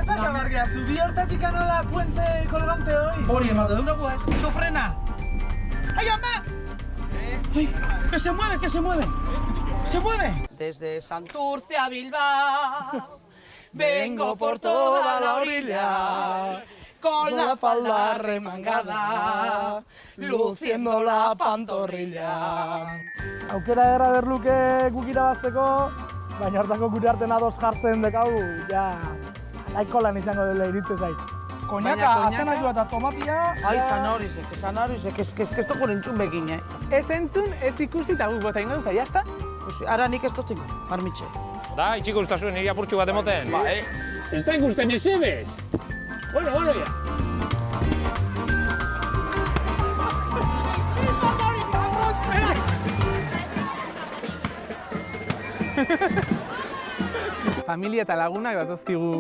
pasa, Barria? ¿Subí hortatik a la puente colgante hoy? Hori ematen dut. ¡Su frena! ¡Ay, mamá! ¡Ay! ¡Que se mueve, que se mueve! ¡Se mueve! Desde Santurce a Bilbao, vengo por toda la orilla, con la falda remangada, luciendo la pantorrilla. Aukera erra berluke guk irabazteko, baina hortako gure artean ados jartzen dekau, ja, nahiko lan izango dela iritze zait. Koñaka, azenakua eta tomatia... Ai, zanahorizek, ez toko nintzun bekin, Ez entzun, ez ikusi eta guk bota ingo dut, jazta? Ara nik ez dut ingo, marmitxe. Da, itxiko ustazuen niri apurtxu bat emoten. Ez da ikusten ezebez. Bueno, ya. Familia eta lagunak datozkigu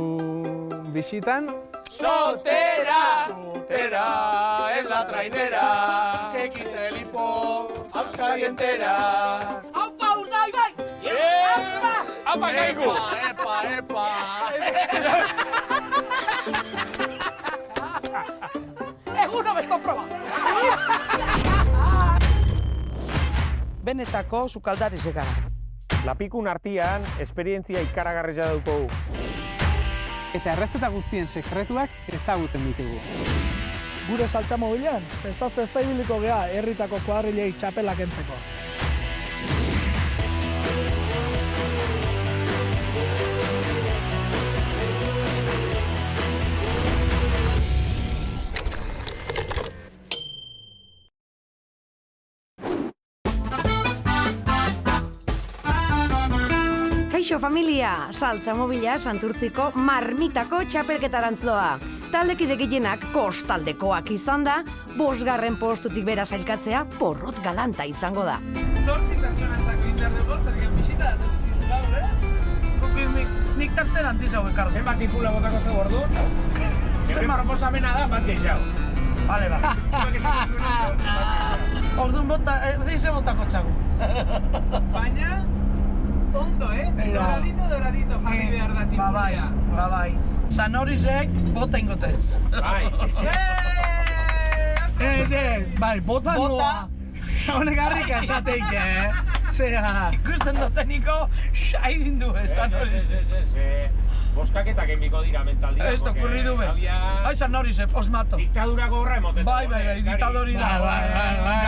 bisitan. Soltera, soltera, es la trainera, que quite el hipo, Euskadi entera. Aupa, urdai bai! Apa, kaiku! Egun hobeto proba! Benetako sukaldari zegara. Lapikun artian, esperientzia ikaragarria daukogu. Eta errezeta guztien sekretuak ezagutzen ditugu. Gure saltza mobilean, festaz-festa ibiliko gea herritako kuadrilei txapelak entzeko. Kaixo familia, saltza mobila Santurtziko marmitako txapelketarantzoa. Taldekide gehienak kostaldekoak izan da, 5. postutik bera sailkatzea porrot galanta izango da. 8 pertsonantzako internego, zergen bisita datuzkizu gaur, ez? Nik tartera antiz hau ekarro. Zenbat tipula botako zeu orduan? Zerren proposamena da, bat gehiago. Bale, ba. Orduan dize botako txagu. Baina, ondo, Doradito jarri behar da tipulia. Bai. Zanorizek bota ingotez. Bai. Bai, bota noa. Honek harrika esateik, Zera... Ikusten duteniko, saidin du Zanorize. Boskaketak enbiko dira mentaldia. Ez okurri du be. Ai, Zanorize, osmato. Diktadura gorra emoten. Bai, diktadori da.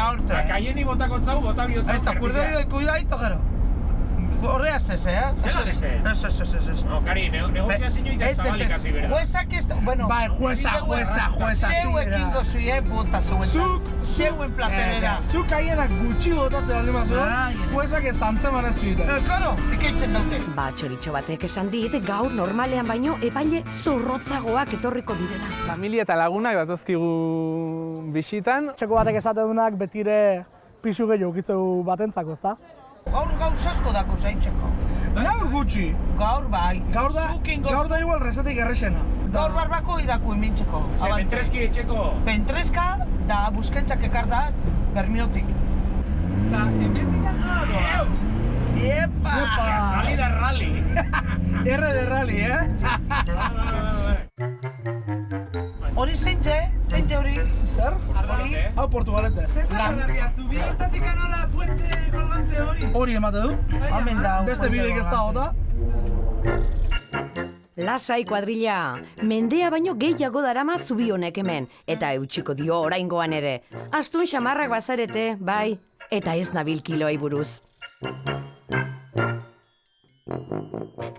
Gaurte. Kaieni botako txau, bota bihotza. Ez okurri kuidaito gero. Horreaz ez, Ez. No, Kari, negoziazio eta zabalik hasi bera. Juezak ez... Bueno... Bai, jueza. Zeuekin gozue, bota zeuen. Zeuen platenera. Zuk haienak gutxi botatzen aldi mazu, juezak ez tantzeman ez duite. Claro, ikeitzen daute. Ba, txoritxo batek esan dit, gaur normalean baino epaile zorrotzagoak etorriko direla. Familia eta lagunak datozkigu bisitan. Txeko batek esaten dunak betire pisu gehiago ukitzeu batentzako, ezta? Gaur gauz asko dako zaintzeko. Gaur gutxi. Gaur bai. Gaur da igual resetik errexena. Gaur barbako idaku imintzeko. Pentreski etxeko. Pentreska da buskentzak ekardat Bermiotik. Eta, enbendikan noa Iepa! Salida rally. R de rally, Hori zeintze hori. Zer? Hori. Hau Portugalete. Barria, subí hortatik a la puente colgante hoy. Hori emate du. Hemen da. Beste bideik ez da ota. Lasai kuadrilla, mendea baino gehiago darama zubi honek hemen, eta eutxiko dio oraingoan ere. Astun xamarrak bazarete, bai, eta ez nabil kiloei buruz.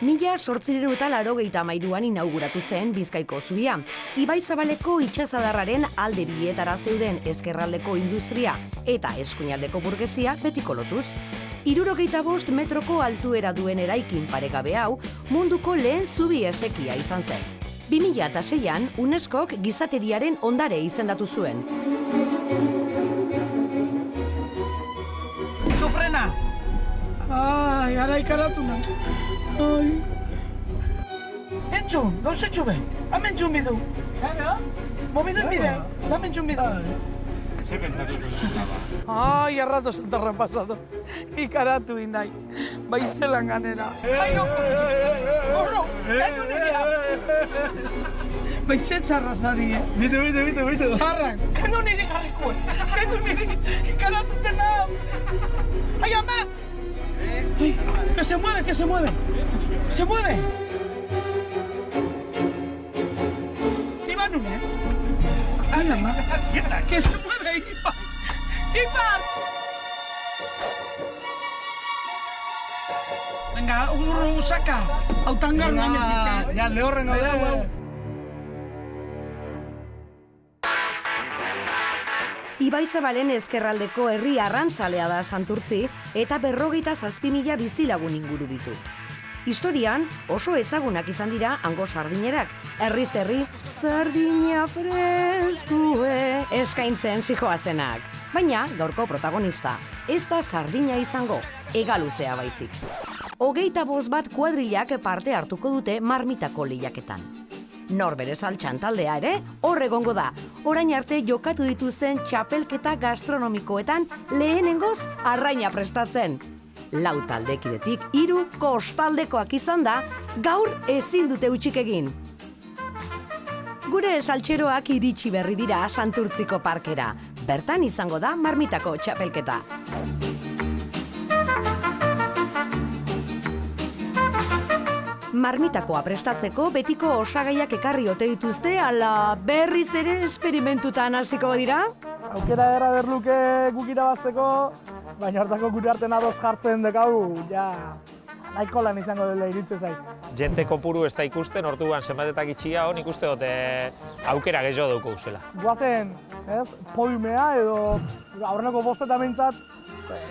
1883an inauguratu zen Bizkaiko zubia. Ibai Zabaleko itsasadarraren alde bietara zeuden ezkerraldeko industria eta eskuinaldeko burgesia betiko lotuz. 75 metroko altuera duen eraikin paregabe hau munduko lehen zubi esekia izan zen. 2006an UNESCOk gizateriaren ondare izendatu zuen. Sufrena! Ai, ara ikaratu nahi. Ai. Entzun, gauzetxu be, hemen txun bidu. Claro. Mobidun bide, hemen txun bidu. Ze pentsatu zuen laba? Ai, arrato santarra pasado. Ikaratu indai. Bai zelan ganera. Ai, no, korro, kendu nirea. Bai ze txarra zari, Bitu. Txarrak, kendu nire galikuen. Kendu nire, ikaratu tena. Ai, ama! Ay, que se mueve, que se mueve. Se mueve. Iban un, Ay, ama. Quieta, que se mueve, Iban. Iban. Venga, urru, saca. Autangar gainetik. Ja, lehorren gaude. Ibaizabalen ezkerraldeko herri arrantzalea da Santurtzi eta 57.000 bizilagun inguru ditu. Historian oso ezagunak izan dira hango sardinerak, herriz herri sardina freskue eskaintzen zijoazenak. Baina gaurko protagonista ez da sardina izango, hegaluzea baizik. 25 bat kuadrilak parte hartuko dute marmitako lehiaketan. Norbere saltxan taldea ere, hor egongo da. Orain arte jokatu dituzten txapelketa gastronomikoetan lehenengoz arraina prestatzen. 4 taldekidetik 3 kostaldekoak izan da, gaur ezin dute hutsik egin. Gure saltxeroak iritsi berri dira Santurtziko parkera. Bertan izango da marmitako txapelketa. Marmitakoa prestatzeko betiko osagaiak ekarri ote dituzte, ala berriz ere esperimentutan hasiko dira? Aukera erra berluke guk irabazteko, baina hortako gure artean ados jartzen dekau, ja, nahiko lan izango dela iritze zait. Jente kopuru ez da ikusten, orduan zenbatetak itxia hon ikuste dute aukera gehiago dauko uzela. Guazen, ez, podiumea edo aurreneko bostetan behintzat,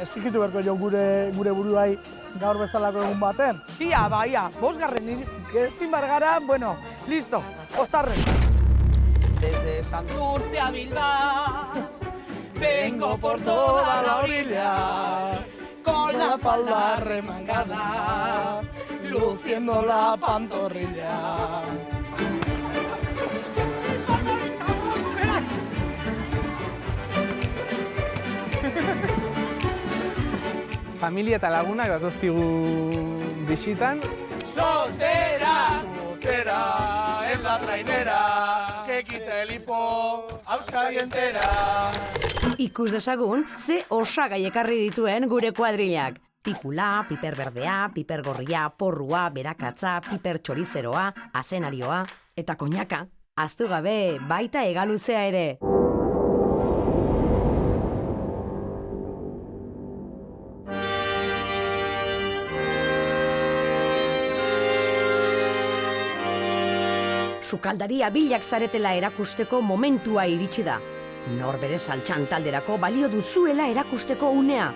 exigitu berko jo gure buruai gaur bezalako egun baten. Ia, baia, 5. Gertzin bargara, bueno, listo, osarren. Desde Santurce a Bilbao, vengo por toda la orilla, con la falda remangada, luciendo la pantorrilla. Familia eta lagunak datozkigu bisitan. Soltera, es la trainera, que quite el hipo a Euskadi entera. Ikus dezagun, ze osagai ekarri dituen gure kuadrilak. Tipula, piper berdea, piper gorria, porrua, berakatza, piper txorizeroa, azenarioa eta koñaka. Ahaztu gabe, baita hegaluzea ere. Sukaldaria bilak zaretela erakusteko momentua iritsi da. Norbere saltxan talderako balio duzuela erakusteko unea.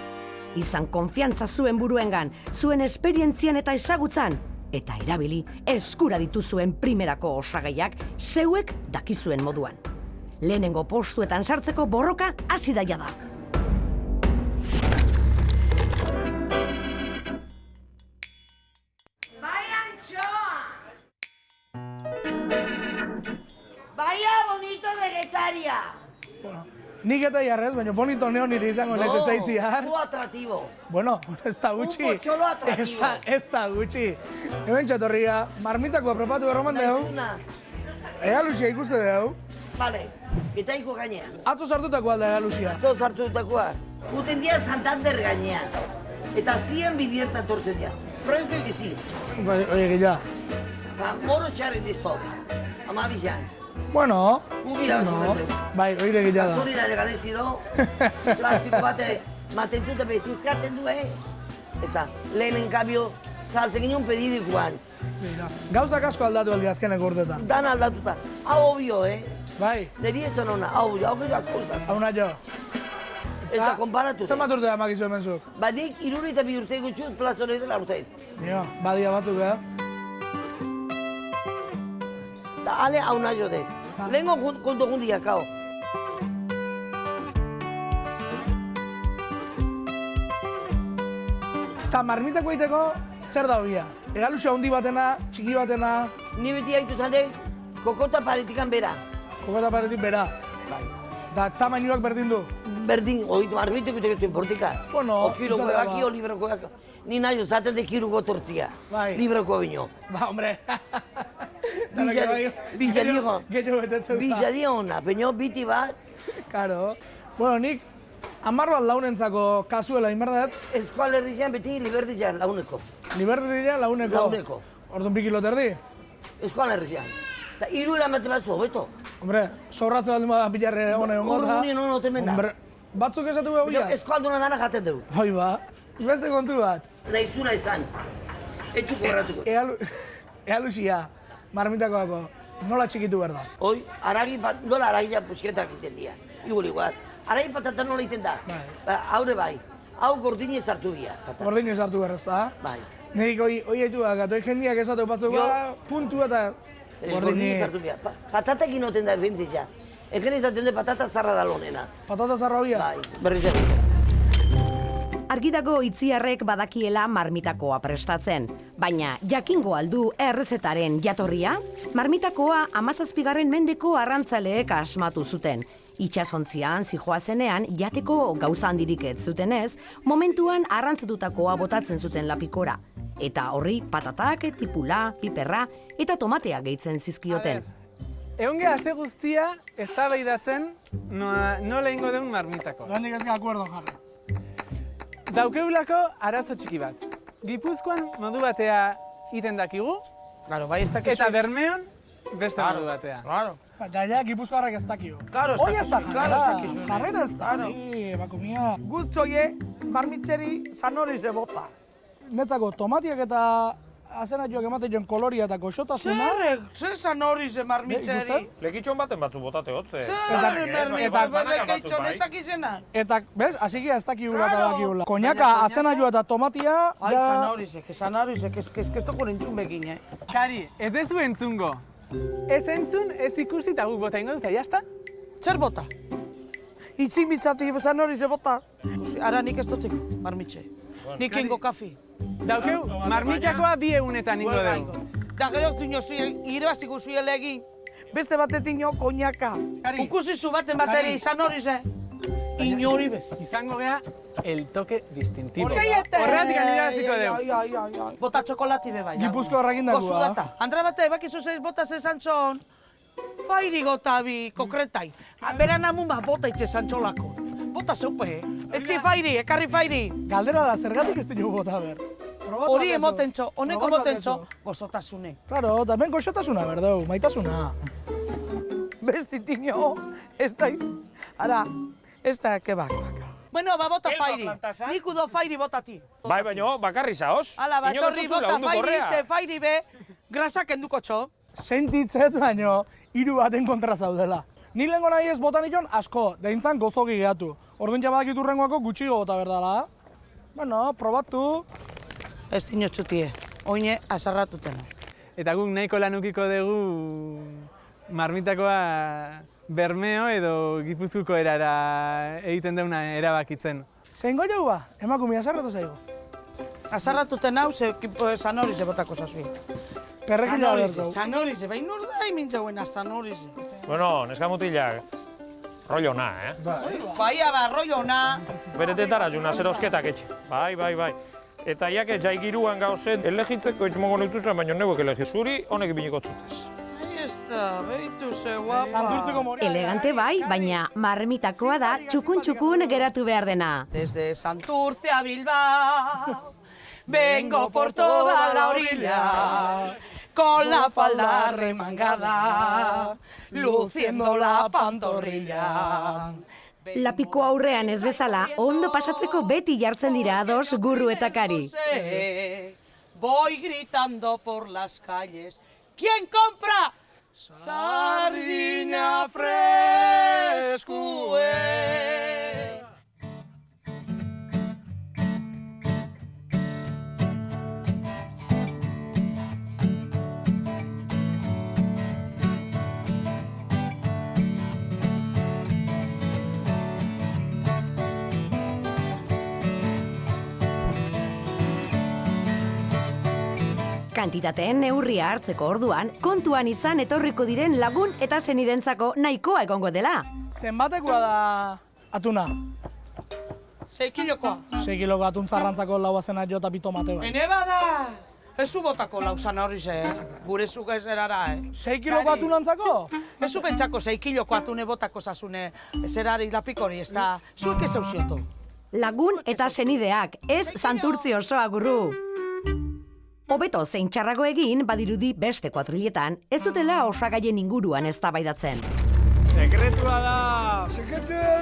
Izan konfiantza zuen buruengan, zuen esperientzian eta ezagutzan. Eta erabili eskura dituzuen primerako osagaiak zeuek dakizuen moduan. Lehenengo postuetan sartzeko borroka hasi daia da. Vaya bonito vegetaria. Nik eta jarrez, baina bonito neo nire izango naiz ez da itziar. Zu atrativo. Bueno, ez da gutxi. Un potxolo atrativo. Ez da gutxi. Hemen txatorria, marmitakoa propatu berroman dugu. Naizuna. Hegalusia ikuste dugu. Vale, betaiko gainean. Atzo sartutako alda hegalusia. Atzo sartutakoa. Guten dia Santander gainean. Eta aztien bidierta tortzen dia. Franko egizi. Oie, gila. Moro txarren dizto. Amabizan. Bueno, Gugira no. Bai, oire gila da. Zurina legalezki do. Plastiko bate matentute bezizkatzen du, Eta lehenen kabio saltzen ginen pedidikoan. Gauzak asko aldatu aldi azkeneko urtetan. Dan aldatuta. Hau obio, Bai. Neri ez ona, hau asko izan. Hau nahi jo. Ez da konparatu. Zenbat urte da makizu hemen zuk? Badik, 62 urte gutxut plazonetan urtez. Jo, badia batzuk, Eta ale hau nahi jode. Lehenko konto gundiak, hau. Eta marmitako egiteko, zer da hogia? Hegalusia handi batena, txiki batena... Ni beti haitu zande, kokota paretikan bera. Kokota paretik bera. Bai. Da, tamainuak berdin du. Berdin, arbiteko itekezu portika. Bueno, O kilokoak izateko. aki, o librokoak. Ni nahi uzaten de kiruko tortzia. Bai. Libroko bino. Ba, hombre. Billadio. Gero betetzen da. Billadio ona, peño biti bat. Karo. Bueno, nik 10 bat launentzako kasuela inberdat. Eskual herrian beti liberdizan launeko. Liberderia launeko. Launeko. Orduan 2 kilo eta erdi. Eskual herrian. Eta 3 hilabete bat zu, hobeto. Hombre, sorratze baldin bada bilarre hone hongo da. Urrunien hono temen da. Hombre, batzuk esatu behar Pero eskualduna dana jaten dugu. Bai ba, beste kontu bat. Naizuna izan. Etxuko erratuko. Ea Lucia, marmitakoako, nola txikitu behar da? Hoi, nola aragia pusketak egiten dira. Igual. Aragi patata nola egiten da. Ba, haure bai. Hau gordini sartu dira. Gordin sartu behar ez da? Bai. Nik hoi haitu gatoi jendiak esatu batzuk puntu eta Gordini sartu dira. Patatekin noten da bentzitza. Egen izaten du patata zarra da lonena. Patata zarra hoia? Bai, berriz ere. Argi dago itziarrek badakiela marmitakoa prestatzen. Baina jakingo aldu errezetaren jatorria? Marmitakoa 17. mendeko arrantzaleek asmatu zuten. Itxasontzian zijoazenean jateko gauza handirik ez zutenez, momentuan arrantzatutakoa botatzen zuten lapikora. Eta horri patatak, tipula, piperra eta tomatea gehitzen zizkioten. Egon geha aste guztia eztabaidatzen nola ingo deun marmitako. Doandik ezka akuerdo jarri. Daukeulako arazo txiki bat. Gipuzkoan modu batea iten dakigu, Claro, bai ez dakizu. eta Bermeon beste modu batea. Claro. Gaina Gipuzkoarrak ez dakio. Claro, ez Hoi ez da dakizu, claro, ez jarrera, dakizu. jarrera ez da. Claro. Bakomia. Gutzoie, marmitzeri zanoriz bota. Netzako tomatiak eta azenatioak ematen joan koloria eta goxotasuna. Zer zanoriz marmitzeri? Lekitxon baten batzu botate hotze. Zer marmitzeri ez dakizena? Eta, bez, hasikia ez dakigula eta bakigula. Koñaka, azenatioa eta tomatia, Ai, zanorizek, ez toko nintzun begin, Kari, ez dezu entzungo. Ez entzun, ez ikusi eta guk bota ingo dut, jazta? Zer bota? Itzi mitzatik zanoriz bota. Ara nik ez dutik, marmitxe. Nik ingo kafi. Daukeu, marmitakoa 2 egunetan ingo dugu. Da gero zino irabaziko zuele egin. Beste batetik nio koñaka. Ukusizu baten bateri zanorize. Inori bez. Izango geha, el toque distintivo. Horregatik Horregatik irabaziko dugu. Bota txokolati be bai. Gipuzko erragindakua. Gozu data. Andra bate, bakizu zeiz bota zezan txon. Fairi gota bi kokretai. Beran amun ba bota itxe zantxolako. Bota zeupe, etzi fairi, ekarri fairi. Galdera da, zergatik ez dinu bota ber. Hori emotentxo, honeko emotentxo, gozotasune. Claro, eta ben goxotasuna berdeu, maitasuna. Bestitinio, ez daiz. Ara, ez da kebakoak. Bueno, ba, bota fairi. Nik udo fairi botati. Bai, baino, bakarri zaoz. Ala, ba, torri bota fairi, ze fairi be, grasak enduko txo. Sentitzet baino, 3 baten kontra zaudela. Ni lehenko nahi ez botan ion asko, deintzan gozogi gehatu. Orduan jabadak iturrengoako gutxigo bota berdala. Bueno, probatu. Ez dino txutie, oine azarratutena. Eta guk nahiko lanukiko dugu marmitakoa Bermeo edo Gipuzkoako erara egiten deuna erabakitzen. Zein goi ba? Emakumia azarratu zaigu. Azarratuten hau, ze zanorize botako zazui. Perrekila bertu. Zanorize, bain nur da imintzauen zanorize. Bueno, neska mutilak, rollo na, Bai, aba, rollo ona. Beretetara juna zerosketak etxe. Bai. Eta jake jaigiruan gauzen elegitzeko itxmongo nituzan, baina nebuk elegi zuri, honek biniko zutez. Ai, ez da, behitu ze guapa. Santurtzeko moria. Elegante bai, baina marmitakoa da txukun geratu behar dena. Desde Santurce a Bilbao, vengo por toda la orilla, con la falda remangada, luciendo la pantorrilla. Lapiko aurrean ez bezala, ondo pasatzeko beti jartzen dira ados Gurru eta Kari. Voy gritando por las calles, ¿quién compra? Sardina frescue. Kantitateen neurria hartzeko orduan, kontuan izan etorriko diren lagun eta senidentzako nahikoa egongo dela. Zenbatekoa da atuna? 6 kilokoa. 6 kiloko atun zarrantzako laua zena jota bi tomate bat. Ene bada! Ez zu botako lauzan hori gure zuka ez erara, 6 kiloko atunantzako? Ez zu pentsako 6 kiloko atune botako zazune zerari lapikori, ez da, zuek ez eusieto. Lagun eta senideak, ez Santurtzi osoa gurru. Hobeto zein txarrago egin, badirudi beste kuadriletan, ez dutela osagaien inguruan eztabaidatzen. Sekretua da!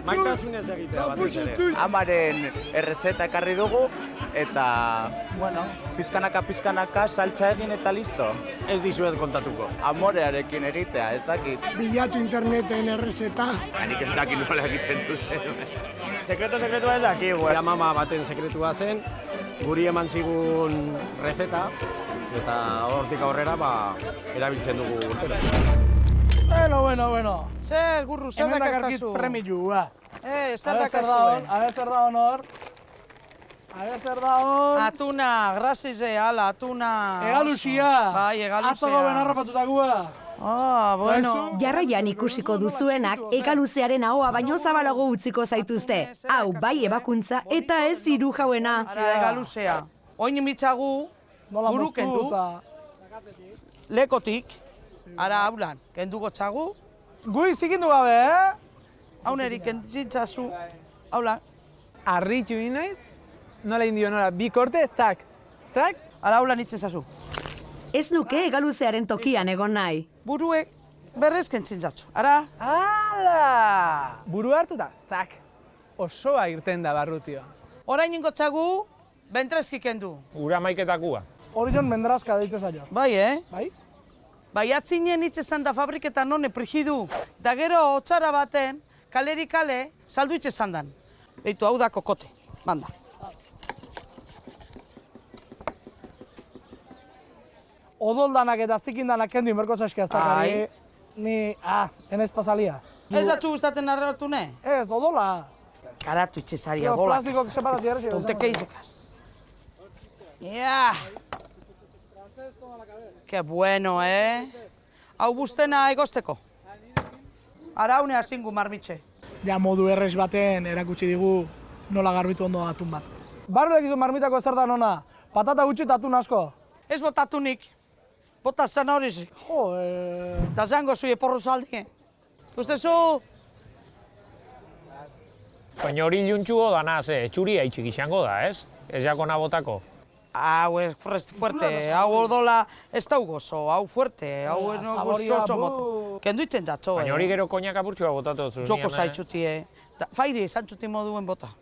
Maitasunez egitea batez ere. Amaren errezeta ekarri dugu, eta, bueno, pizkanaka saltza egin eta listo. Ez dizuet kontatuko. Amorearekin egitea, ez dakit. Bilatu interneten errezeta. Nik ez dakit nola egiten duten. Sekretua ez dakigu. Mama baten sekretua zen, guri eman zigun rezeta, eta hortik aurrera erabiltzen dugu urtero. Bueno. Zer, gurru, zer dakastazu? Hemen premillua. Zer dakazuen? A ver, zer da honor. Atuna, grasize, ala, atuna. Egalusia. Bai, egalusia. Atzago benarrapatukua. Bueno. Jarraian ikusiko duzuenak egaluzearen ahoa baino zabalago utziko zaituzte. Hau, bai ebakuntza eta ez ziru jauena. Ara, egaluzea. Oin imitzagu, buru kendu. Lekotik. Ara, haulan, kendu gotxagu. Gui zikindu gabe, Hauneri, kentzintzazu. Haulan. Arritu inaiz, nola indio nola, bi korte, tak. Ara, haulan itzezazu. Ez nuke egaluzearen tokian egon nahi. Buruek berrez kentzintzazu. Ara. Ala! Buru hartuta, tak. Osoa irten da barrutio. Orain ingotxagu, bentreski kendu. Ura maiketakua. Orion mendrazka deitze zaio. Bai, Bai? Bai, atzinen itxezan da fabriketan none prigidu. Da gero, hotxara baten, kaleri kale, saldu itxezan dan. Beitu, hau da kokote, banda. Odoldanak eta zikindanak kendu inberko zaski aztakari. Ni, enez pasalia. Ez atxu gustaten arratu ne? Ez, odola. Karatu itxezari odolak. Plastikok separazio errexio. Tonteke izekaz. Ja. Que bueno, Hau bustena egosteko. Araune azingu marmitxe. Ja modu errex baten erakutsi digu nola garbitu ondo atun bat. Barru egizu marmitako zer da nona, patata gutxi eta atun asko. Ez botatunik. Bota zan horizik. Da zango zui eporru zaldi. Ustezu? Baina hori iluntxugo dana, etxuria itxik izango da, ez? Ez jakona botako. Hau ez fuerte, hau odola ez da gozo, hau fuerte, hau goztxotxo moto. Kendu itzen jatxo, Baina hori gero koinak apurtxua botatu zuen. Joko zaitxutie. Fairi esan txuti moduen bota.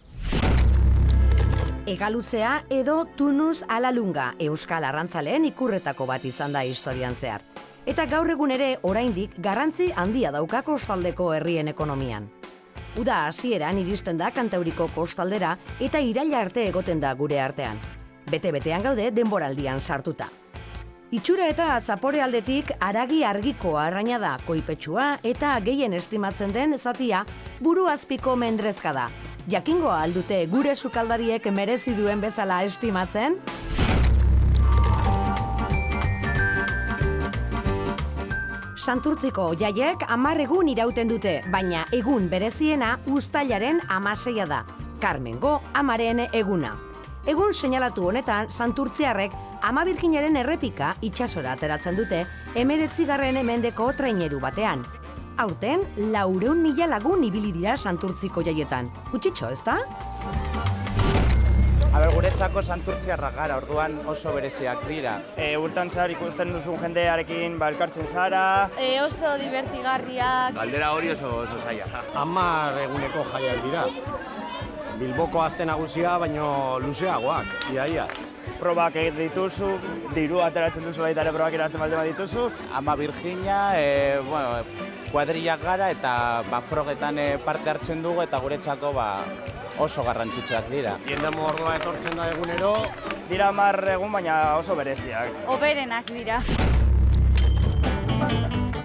Egaluzea edo tunus ala lunga euskal arrantzaleen ikurretako bat izan da historian zehar. Eta gaur egun ere oraindik garrantzi handia dauka kostaldeko herrien ekonomian. Uda hasieran iristen da Kantauriko kostaldera eta iraila arte egoten da gure artean. Bete-betean gaude denboraldian sartuta. Itxura eta zapore aldetik haragi argiko arraina da koipetsua eta gehien estimatzen den zatia buru azpiko mendrezka da. Jakingoa aldute gure sukaldariek merezi duen bezala estimatzen? Santurtziko jaiek 10 egun irauten dute, baina egun bereziena uztailaren 16 da. Karmengo amaren eguna. Egun seinalatu honetan, santurtziarrek Ama Birjinaren errepika itsasora ateratzen dute 19. mendeko traineru batean. Aurten, 400.000 lagun ibili dira Santurtziko jaietan. Gutxitxo, ez da? Guretzako santurtziarrak gara, orduan oso bereziak dira. Urtan zahar ikusten duzun jendearekin elkartzen zara. Oso divertigarriak. Galdera hori oso zaila. 10 eguneko jaiak dira. Bilboko aste nagusia, baino luzeagoak, iaia. Probak dituzu, diru ateratzen duzu baita ere probak erazten baldin badituzu. Ama Virginia, kuadrillak gara eta frogetan parte hartzen dugu eta guretzako oso garrantzitsuak dira. Jende mordoa etortzen da egunero. Dira 10 egun, baina oso bereziak. Oberenak dira.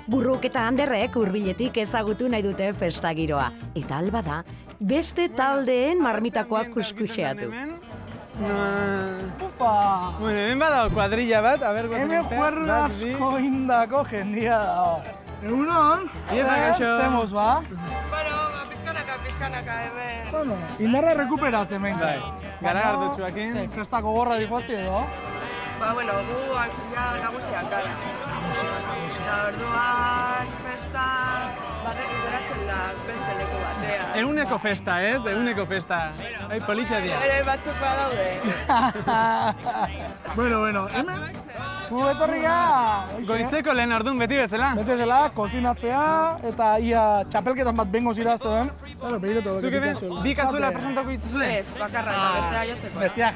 Burruk eta Anderrek hurbiletik ezagutu nahi dute festa giroa. Eta alba da, beste taldeen marmitakoak kuskuxeatu. Ufa! Bueno, hemen badago kuadrilla bat, a ber... Hemen juergasko indako jendia dago. Egunon, zemuz ba? Bueno, pizkanaka, hemen. Bueno, indarra rekuperatzen behintzen. Gara hartutxuakin. Festako gorra dihoazti edo? Bueno, gu ja nagusiak gara. Eta orduan festa beratzen da beste leku batean. Eguneko festa, ez? Eguneko festa. Politxa dira. Ere batzuk badaude. Bueno, hemen? Gu betorria... Goizeko lehen ordun beti bezala. Beti bezala, kozinatzea, eta ia txapelketan bat bengo zirazten. Zuk hemen, bi kazuela presentako dituzule? Ez, bakarra eta bestea jotzeko. Bestia.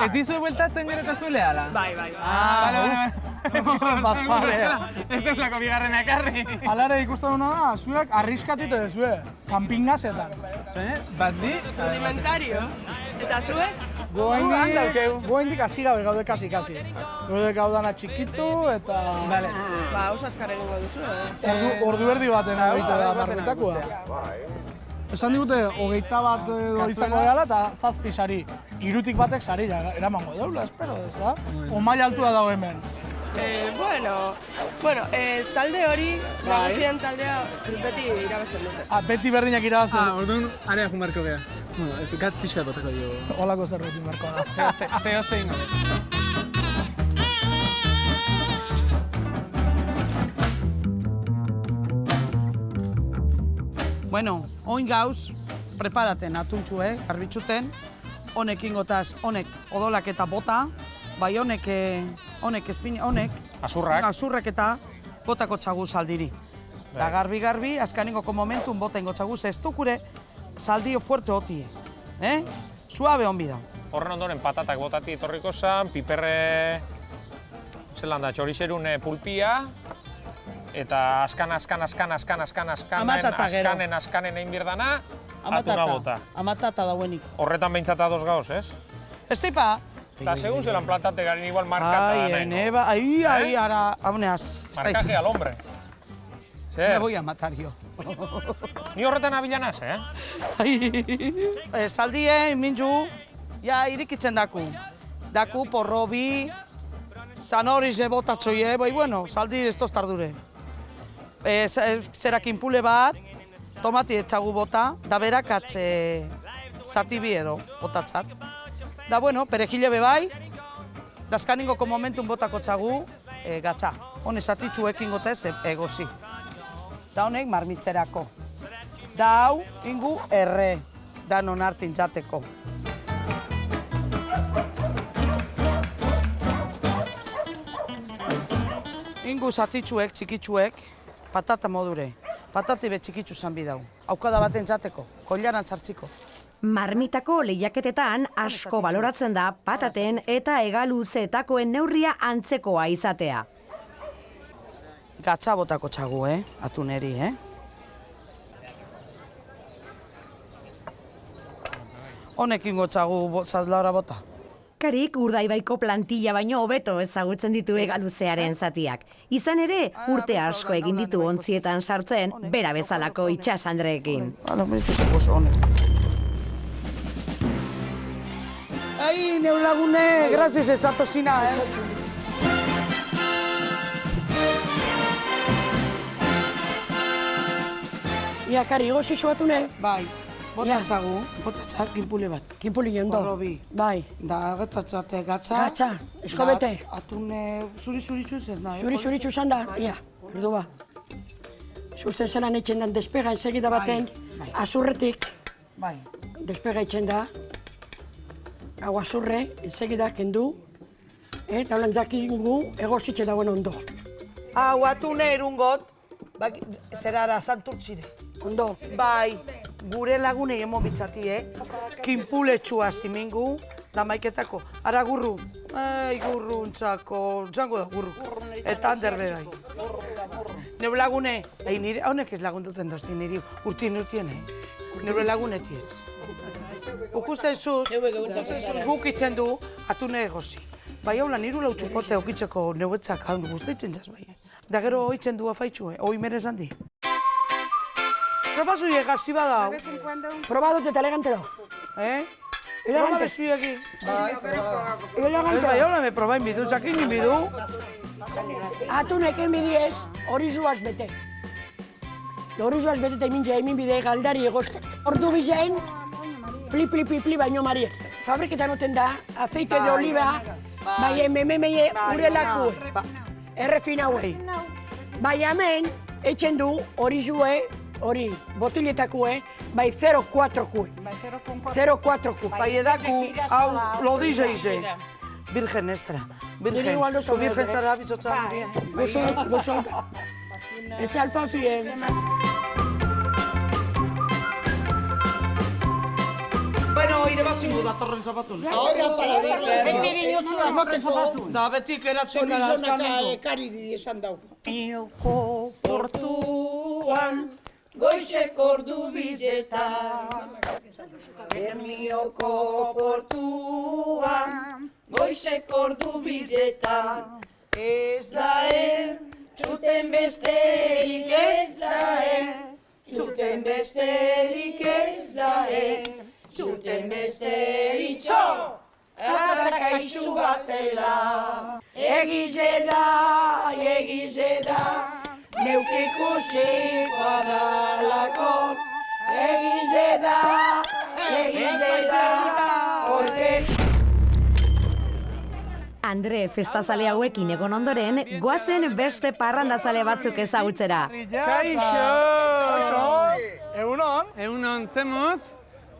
Ez dizu bueltatzen gero kazuelea, ala? Bai. Bale. Bazparea. Ez deulako bigarrena ekarri. Alare ikusten duna da, zuek arriskatute dezue, kampingazetan. Bat di? Rudimentario. Eta zuek? Goaindik hasi gabe gaude kasi. Gaude gaudana txikitu eta... Ba, oso azkar egingo duzu, Ordu berdi baten egite da marketakoa. Esan digute, 21 bat edo izango gehala eta 7 sari. 3 batek sari eramango deula, espero, ez da? O maila altua dago hemen. Bueno, talde hori, nagusien taldea beti irabazten dute. Beti berdinak irabazten dute. Orduan, area jumarko geha. Gatz pixkat botako dio. Olako zerbait inbarko da. Zeo zein. Bueno, oin gauz, preparaten atuntxue, garbitxuten. Honek ingotaz, honek odolak eta bota, bai honek azurrak eta botako txagu zaldiri. Da garbi, azkaningoko momentun bota ingo txagu, ez dukure zaldio fuerte hotie. Suabe hon bida. Horren ondoren patatak botati etorriko zan, piperre... Zelan da, txorixerun pulpia, eta askanen egin birdana, atuna bota. Amatata dauenik. Horretan behintzat ados gauz, ez? Ez teipa? Eta segun zelan plantate garen igual markata da nahi. Ai, ara, hauneaz. Markaje al hombre. Me voy a matar yo. Ni horretan abilanaz, Zaldie, mintzu, ja irikitzen daku. Daku, porrobi, zanoriz botatxoie, bai, bueno, zaldi ez tostardure. Zerak inpule bat, tomati etxagu bota, da berakatze zati bi edo botatzat. Da, bueno, perejile bebai, dazkaningoko momentun botako txagu gatza. Hone zatitxuekin gotez egozi. Da honek marmitzerako. Da hau ingu erre, da non hartin jateko. Ingu zatitxuek, txikitxuek, patata modure. Patati be txikitxu zan bidau. Haukada baten jateko, kollaran zartziko. Marmitako lehiaketetan asko baloratzen da pataten eta hegaluzeetakoen neurria antzekoa izatea. Gatza botako txagu, atuneri, Honekin gotxagu zaldara bota. Karik Urdaibaiko plantilla baino hobeto ezagutzen ditu hegaluzearen zatiak. Izan ere, urte asko egin ditu ontzietan sartzen, bera bezalako itxasandreekin. Hala, meritu zen gozo honek. Ai, neulagune, gracias ez atozina, Ia, kari, gozi suatune? Bai, botatxagu, botatxak, kinpule bat. Kinpuli ondo? Porrobi. Bai. Da, getatxate, gatza. Gatza, eskobete. Atune, zuri-zuritxuz ez nahi. Zuri-zuritxuz handa, ia, erdu ba. Zuzten zelan etxen den despega ensegida baten, azurretik. Bai. Despega etxen da. Hau azurre, ensegida kendu. Eta holan jakingu egozitxe dagoen ondo. Hau atune erungot, zerara santurtzire. Ondo. Bai, gure lagunei emo bitzati, kinpuletxua zimingu, da maiketako. Ara gurru, gurruntzako, zango da gurru. Eta hander berai. Neu lagune, nire, honek ez lagunduten dozti niri, urtien, nire lagunetiez. Ukusten zuz, guk itzen du, atune egozi. Bai, hau lan, niru lautxupote okitzeko neuetzak hau guztitzen jaz bai. Da gero itzen du afaitxue, hoi merez handi. Proba zuiek hasi badau. Proba dut eta elegante da. Proba bezuekin. Bai, hola me probain bidu, zakin bidu. Atunekin bidiez, hori zuaz bete. Hori zuaz bete eta hemin bide galdari egozten. Ordu bizein, pli baino mariek. Fabriketan oten da, aceite de oliva, bai MMM urelaku, errefinauei. Bai hemen, etxen du hori zue, hori botiletakue, bai 0,4 ku. 0,4 ku. Bai edaku, hau, lodize ize. Virgen extra. Virgen zara bizotza. Gozo. Etxe alfafien. Bueno, ire bazingo datorren zapatun. Ahora para verla. Beti dinotzu datorren zapatun. Da, beti keratzen gara azkaneko. Ekariri esan dau. Ioko portuan, goizek ordu bizetan. Bermioko portuan, goizek ordu bizetan. Ez da txuten besterik ez da txuten besterik ez da txuten besterik txo, eta kaixu batela. Egize da, neuk ikusikoa dalako. Egize da, orte. Andre festazale hauekin egon ondoren, goazen beste parrandazale batzuk ezagutzera. Kaixo! Egunon? Egunon, zemuz?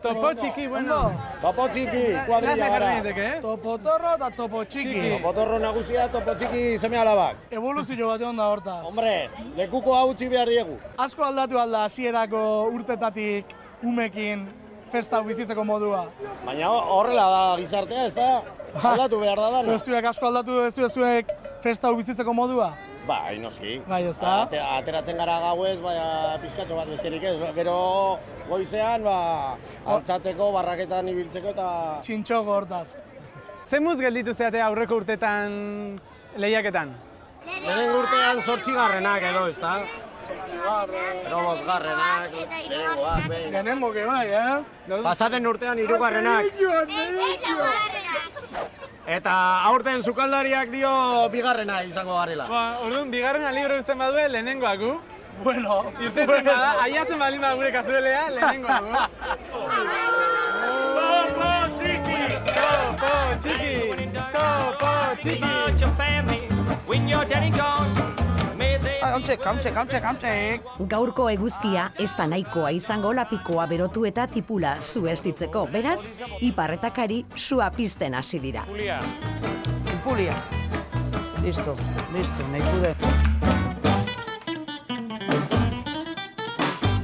Topo txiki, bueno. Topo txiki, kuadrilla gara. Topo torro eta topo txiki. Topo torro nagusia, topo txiki seme alabak. Evoluzio bat egon da hortaz. Hombre, lekuko hau utzi behar diegu. Asko aldatu alda hasierako urtetatik umekin festa bizitzeko modua. Baina horrela da gizartea, ez da? Aldatu behar da dana. Zuek asko aldatu zuek festa bizitzeko modua? Bai, noski. Bai, ez da? Ateratzen gara gauez, baina pizkatxo bat besterik ez. Gero goizean, altzatzeko, barraketan ibiltzeko eta... Txintxoko hortaz. Zemuz gelditu zeate aurreko urtetan lehiaketan? Lehenengo urtean 8garrenak edo, ez da? 8garren... Ero 5garrenak, lehenengoak, behin... Lehenengo que bai, Pasaten urtean 3garrenak. Eta aurten sukaldariak dio 2garrena izango garela. Orduan, 2garrena libre uzten badue lehenengoak gu? Bueno, irtetzen bada, aiatzen balin bada gure kazuelea, lehenengoak gu. Topo txiki! Topo txiki! Topo txiki! Kamtxek. Gaurko eguzkia ez da nahikoa izango lapikoa berotu eta tipula zu estitzeko. Beraz, iparretakari sua pizten hasi dira. Pulia. Listo, nahi pude.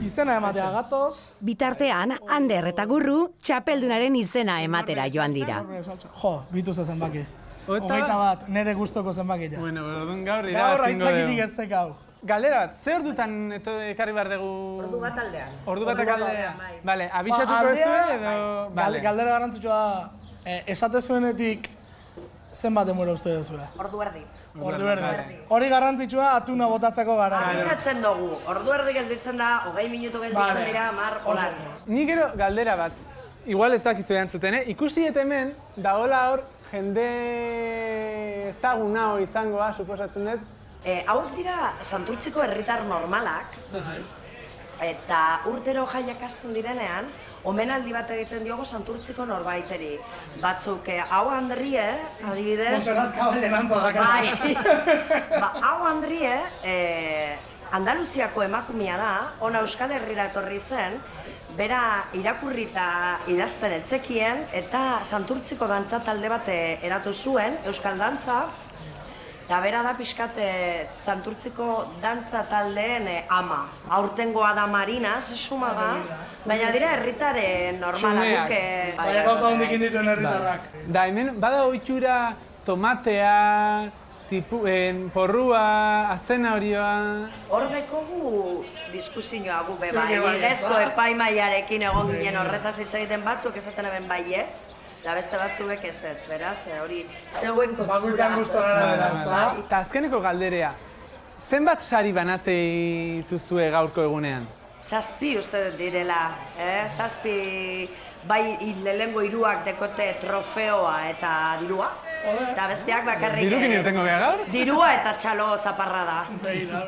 Izena ematea gatoz. Bitartean, Ander eta Gurru txapeldunaren izena ematera joan dira. Jo, bitu ze zenbaki. 21, nire gustoko zenbakia. Bueno, orduan gaur gaur aitzakitik ez tekau. Galdera bat, ze ordutan ekarri behar dugu... Ordu bat aldean. Ordu bat aldean. Bale, abixatuko ez zuen edo... Galdera garantzitsua da, esate zuenetik zenbat demora uste duzue? Ordu erdi. Ordu erdi. Hori garrantzitsua atuna botatzeko gara. Abisatzen dugu, ordu erdi gelditzen da, 20 minutu gelditzen dira, 10 holan. Ni gero galdera bat, igual ez dakizu erantzuten, ikusi hemen, dagoela hor, jende ezaguna izangoa, suposatzen dut. Hauek dira Santurtziko herritar normalak, eta urtero jaiak hasten direnean, omenaldi bat egiten diogo Santurtziko norbaiteri. Batzuk, hau Andrie, adibidez... Monserrat Kabalen antzadaka. Hau Andrie, Andaluziako emakumea da, ona Euskal Herrira etorri zen, bera irakurri eta idazten etzekien, eta Santurtziko dantza talde bat eratu zuen, Euskal Dantza, eta bera da pixkat Santurtziko dantza taldeen ama. Aurtengoa da Marina, sesumaga, baina dira herritaren normalak. Baina gauza hondikin dituen herritarrak. Da, hemen, bada ohitura tomatea, porrua, azena horioa... Hor dekogu diskusioa gu beba, legezko epaimaiarekin egon ginen horretaz hitz egiten batzuk esaten eben baietz, da beste batzuek ezetz, beraz, hori zeuen kontura. Bakuitzan gustora beraz, da? Eta azkeneko galderea, zenbat sari banatzei dituzue gaurko egunean? 7 uste dut direla, 7 bai lehengo hiruak dekote trofeoa eta dirua. Eta besteak bakarrik... Dirukin irtengo beha gaur? Dirua eta txalo zaparra da.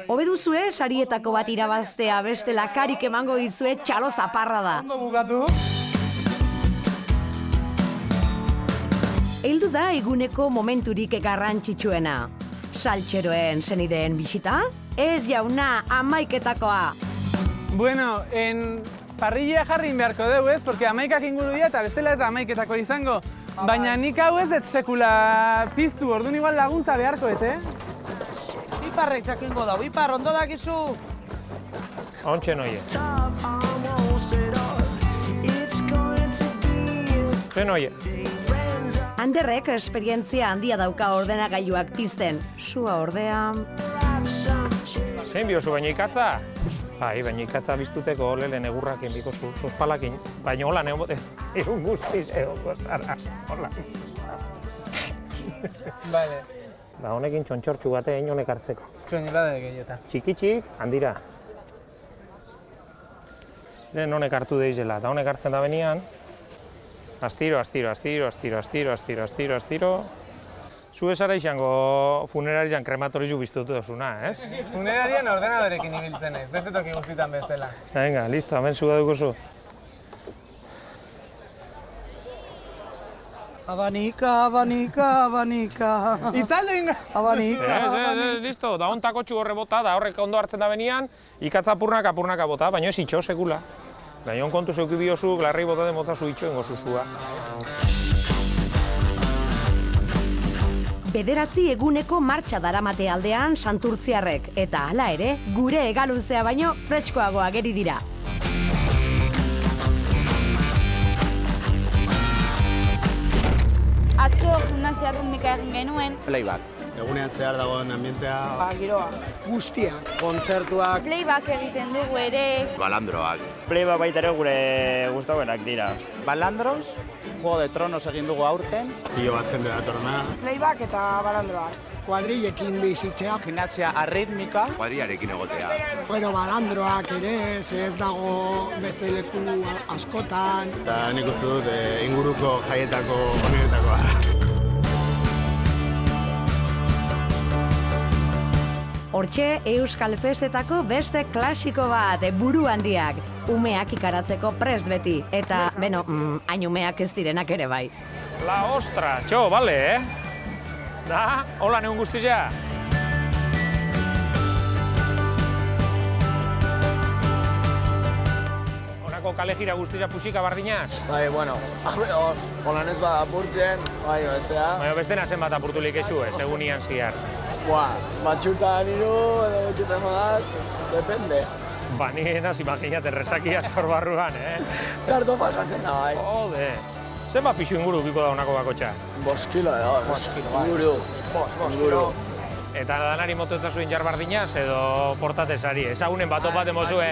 Hobe duzue, sarietako bat irabaztea bestela karik emango dizue txalo zaparra da. Ondo bukatu. Heldu da eguneko momenturik garrantzitsuena. Saltxeroen zenideen bisita? Ez jauna, 11-etakoa. Bueno, parrilla jarri beharko dugu ez, porque 11 inguru dira eta bestela ez da 11-etako izango. Baina nik hau ez dut sekula piztu, orduan igual laguntza beharko, Iparrek txakingo da, Ipar, ondo dakizu. Ontxe noie. Zen oie. Anderrek esperientzia handia dauka ordenagailuak pizten. Sua ordea... Zein biozu baina ikatza? Bai, baina ikatza biztuteko lehen egurrakin bikozu, zozpalakin. Baina hola egun guztiz egoko zara. Hola. Bale. Da honekin txontxortxu batein honek hartzeko. Txoñelade gehieta. Txikitxik, handira. Lehen honek hartu deizela, eta honek hartzen da benian. Astiro. Zu esara izango funerarian krematorizu biztutu dozuna, ez? Funerarian ordenadorekin ibiltzen ez, beste toki guztitan bezala. Venga, listo, hemen zu da duguzu. Abanika. Itzaldu ingo! Abanika. Ez, listo, da ontako horre bota, da horrek ondo hartzen da benian, ikatza apurnaka bota, baina ez itxo sekula. Baina on kontu zeuki biozu, glarrei bota den bota zu itxo ingo zuzua. Bederatzi eguneko martxa daramate aldean santurtziarrek, eta hala ere, gure egaluzea baino freskoagoa geri dira. Atzo gimnasia rítmica egin genuen. Playback. Egunean zehar dagoen ambientea... Giroa. Guztiak. Kontzertuak... Playback egiten dugu ere. Balandroak. Playback baita ere gure gustagoenak dira. Balandros, Juego de Tronos egin dugu aurten. Pilo bat jende datorna. Playback eta balandroak. Kuadrillekin bizitzea. Gimnasia arritmika. Kuadriarekin egotea. Bueno, balandroak ere, ez dago beste leku askotan. Eta nik uste dut inguruko jaietako oniretakoa. Hortxe, Euskal Festetako beste klasiko bat, buru handiak. Umeak ikaratzeko prest beti, eta, hain umeak ez direnak ere bai. La ostra, txo, bale, Da, hola neun guztizea. Honako kale jira guztizea pusika bardinaz? Bai, bueno, holan ez bada apurtzen, bai, bestea. Baina bestena zenbat apurtulik ezu ez, egunian ziar. Batxutan hiru edo batxutan bat, depende. Ba, ni enaz imaginate resakia sorbarruan, Txarto pasatzen da, bai. Jode. Zenbat pixu inguru biko da honako bakotxa? 5 kilo edo, inguru. 5 kilo. Eta danari motoetza zuen jar bardinaz edo portate sari? Ezagunen bat opat emozue,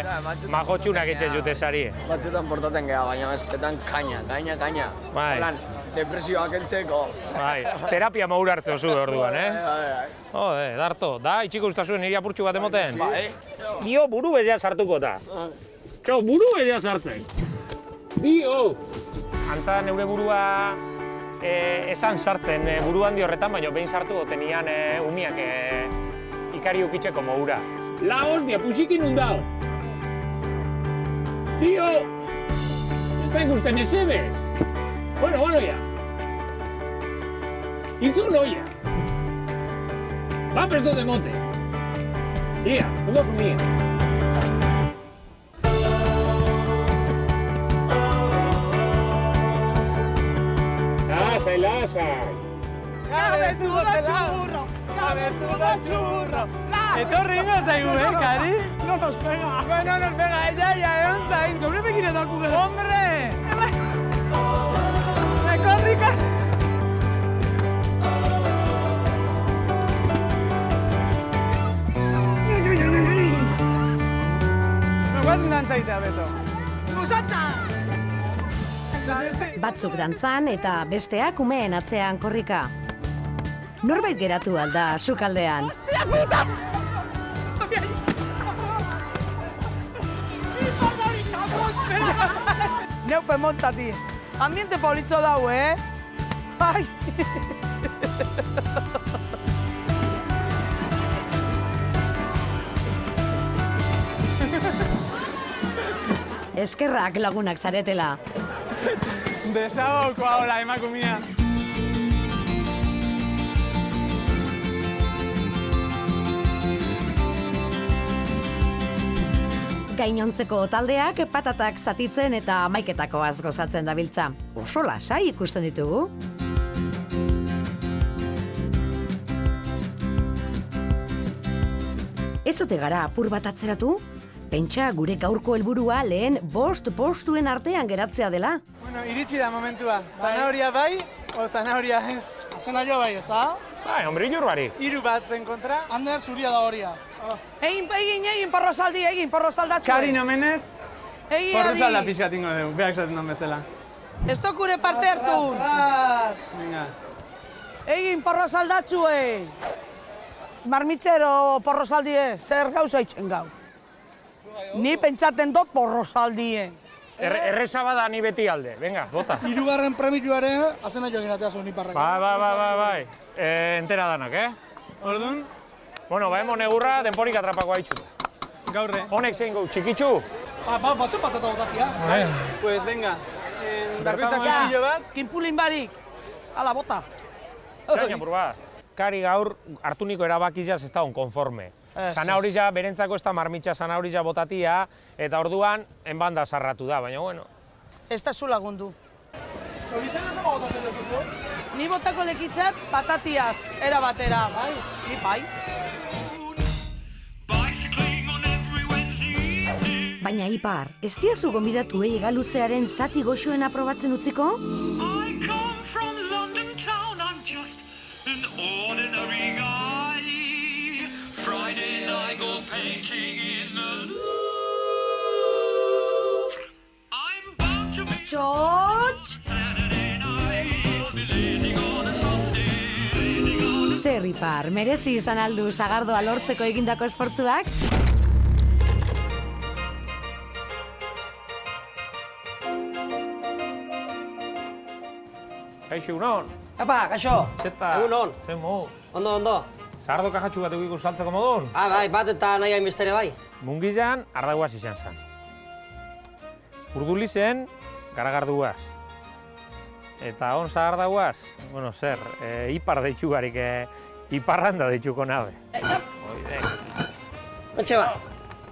majotxunak etxe jute sari. Batxutan portaten geha, baina bestetan kaina. Bai. Holan, depresioak entzeko. Bai, terapia maur hartzo zu orduan, Bai. Jode, darto. Da, itxiko ustazuen niri apurtxu bat emoten? Bai. Dio, buru bezea sartuko ta. Txo, buru bezea sartzen. Dio! Antza neure burua esan sartzen buru handi horretan, baina behin sartu gotenian umiak ikari ukitzeko moura. La hostia, pusikin undao! Tio! Ez da ikusten ezebez! Bueno, ya. Izun oia! Va presto de mote! Ia, ondo zumien! Lasai! Cabezudo churro! Etorri ingo zaigu, Kari? No nos pega. Bueno, nos pega, ya, egon zain. Gaur begire daku gara. Hombre! Ekorrika! Guazen dantzaitea, Beto. Musatza! Batzuk dantzan eta besteak umeen atzean korrika. Norbait geratu alda sukaldean. La puta! Neupe montati. Ambiente politxo dau, Ai! Eskerrak lagunak zaretela. Desagokoa hola, emakumia. Gainontzeko taldeak patatak zatitzen eta hamaiketakoaz gozatzen dabiltza. Oso lasai ikusten ditugu. Ez ote gara apur bat atzeratu? Pentsa gure gaurko helburua lehen 5 postuen artean geratzea dela. Bueno, iritsi da momentua. Zanahoria bai, o zanahoria ez? Zanahoria bai, ez da? Bai, hombre, irurbari. 3 baten kontra. Ander, zuria da horia. Egin porrosaldi, egin porrosaldatxo. Karin omenez, Egi, porrosalda pixkat ingo dugu, beak zaten non bezala. Ez tokure parte hartu. Venga. Egin porrosaldatxue. Marmitxero porrosaldie, zer gauza itxen gau. Ni pentsaten dut porrosaldie. Erreza bada ni beti alde, venga, bota. 3. premituare, azena joan atea zuen iparrak. Bai. Entera danak, Orduan? Bueno, ba, emon egurra, denporik atrapako haitxu. Gaurre. Honek zein gau, txikitxu? Bazen patata botatzia. Pues venga, bakoitzak kuchillo bat. Kinpulin barik, ala bota. Zain apur bat. Kari gaur hartu niko erabakizaz ez da onkonforme. Zanahorija, berentzako ez da marmitxa zanahorija botatia, eta orduan, enbanda sarratu da, baina bueno. Ez da zu lagundu. Zorizen ez ama botatzen duzu? Ni botako lekitzat patatiaz, era batera. Ni bai. Baina Ipar, ez diazu gonbidatuei hegaluzearen zati goxoena probatzen utziko? Txotx! Zer Ipar, merezi izan aldu sagardoa lortzeko egindako esfortzuak? Kaixo, unon? Epa, kaixo! Zeta? Egunon! Zer mo? Ondo. Sardo kajatxu bat egiko saltzeko modun? Bai, bat eta nahi hainbestere bai. Mungizan, ardaguaz izan zan. Urduli zen, garagarduaz. Eta on zagardaguaz, bueno, zer, Ipar deitxu garik, Iparranda deitxuko nabe. Oide. Ontxe ba.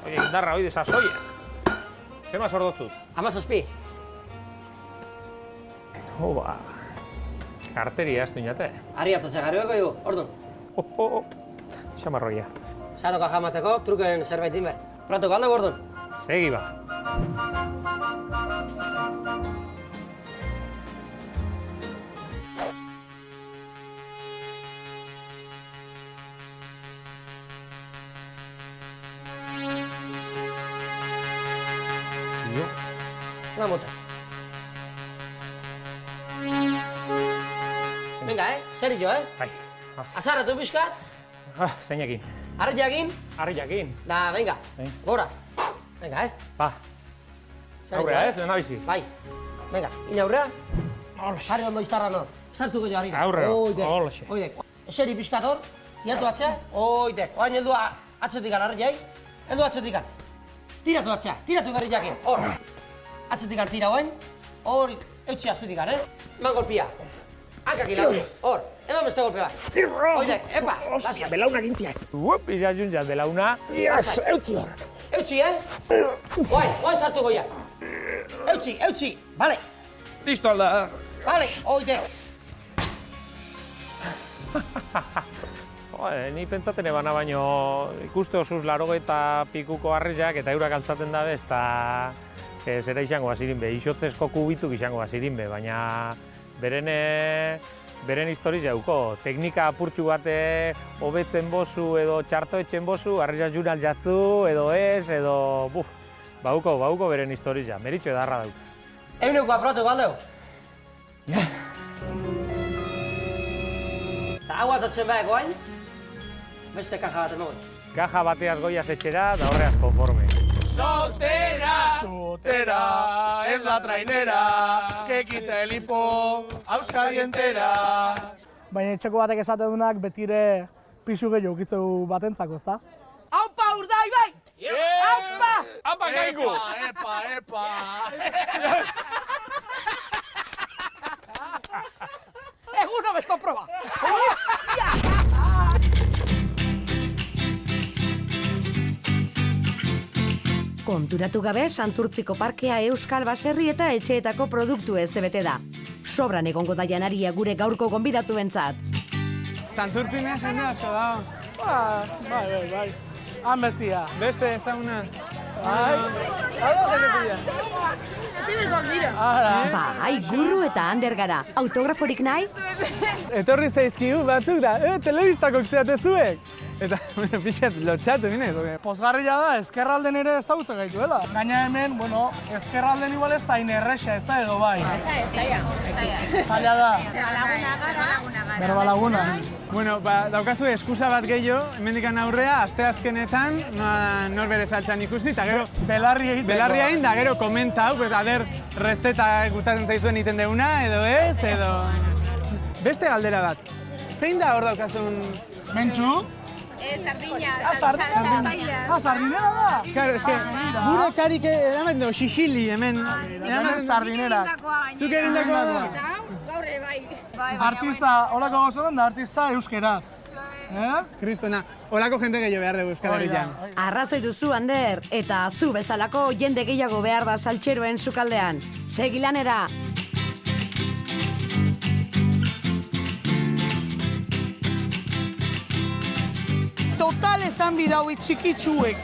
Oide, indarra, oide, sasoia. Zema zordotzut? 17. Hoba. Karteria aztu inate. Arri atzatzea garibeko dugu, orduan. Xamarroia. Zaroka jamateko, truken zerbait inber. Pratuko alde orduan. Segi ba. Una mota. Venga, serio, Bai. Azarratu pixkat. Zeinekin. Arri jakin. Arri jakin. Da, venga, gora. Venga, Ba. Aurrea, dena bizi. Bai. Venga, inaurrea. Jarri ondo iztarra nor. Sartuko jo harina. Aurrea, holaxe. Oidek. Eseri pixkat hor, tiatu atzea. Oidek. Oain heldu atzetikan arri jai. Heldu atzetikan. Tiratu atzea, tiratu garri jakin. Hor. Atzetikan tira oain. Hor, eutxi azpetikan, Eman golpia. Hankak hilago. Hor, eman beste golpe bat. Oidek, epa. Ostia, belauna gintzia. Uop, izan juntzat, belauna. Yes, eutxi hor. Eutxi, Oain sartu goia. Eutxi, bale. Listo alda. Bale, oidek. Ni pentsaten ebana baino ikuste osuz 80 pikuko harrizak eta eurak altzaten dabe ez da zera izango bazirin be, isotzezko kubituk izango bazirin be, baina beren historiz jauko. Teknika apurtxu bate hobetzen bozu edo txarto etxen bozu, harrizak jural jatzu edo ez, edo bauko beren historiz ja, meritxo edarra dauk. Eguneko apratu baldeu? Ja. Eta hau atotzen behar goain, beste kaja bat emogon. Kaja bateaz goiaz etxera, da horreaz konforme. Sotera ez da la trainera, que quite el hipo, a Euskadi entera. Baina etxeko batek esate dunak betire pisu gehiago ukitzeu batentzako, ezta? Aupa, Urdaibai! Aupa! Aupa, gaigu! Epa! Eguno besto proba! Konturatu gabe, Santurtziko parkea euskal baserri eta etxeetako produktu ez bete da. Sobran egongo da janaria gure gaurko gonbidatu bentzat. Santurtzina jende asko dago. Bai. Han bestia. Beste, ezaguna. Bai, gurru eta ander gara. Autograforik nahi? Etorri zaizkigu batzuk da, telebistakok zeate zuek. Eta, bueno, pixat, lotxatu ginez. Pozgarria da, ezkerralden ere ezagutzen gaituela. Gaina hemen, bueno, ezkerralden igual ez da inerrexa, ez da edo bai. Zaila da. Berbalaguna. Bueno, daukazu eskusa bat gehiago, hemendikan aurrea, asteazkenetan, norbere saltxan ikusi, eta gero belarri egin, da gero komenta hau, aber, rezeta gustatzen zaizuen egiten deuna, edo ez, edo... Beste galdera bat, zein da hor daukazun... Mentxu? Sardina. Sardinera da? Claro, es que gure karik eramen dugu, xixili, hemen. Hemen sardinerak. Zuk egindakoa da? Gaur bai. Artista, horako gozotan da artista euskeraz. Kristona, horako jende gehiago behar dugu Euskal Herrian. Arrazoi duzu, Ander, eta zu bezalako jende gehiago behar da saltxeroen sukaldean. Segi lanera! Total esan bidau txikitsuek.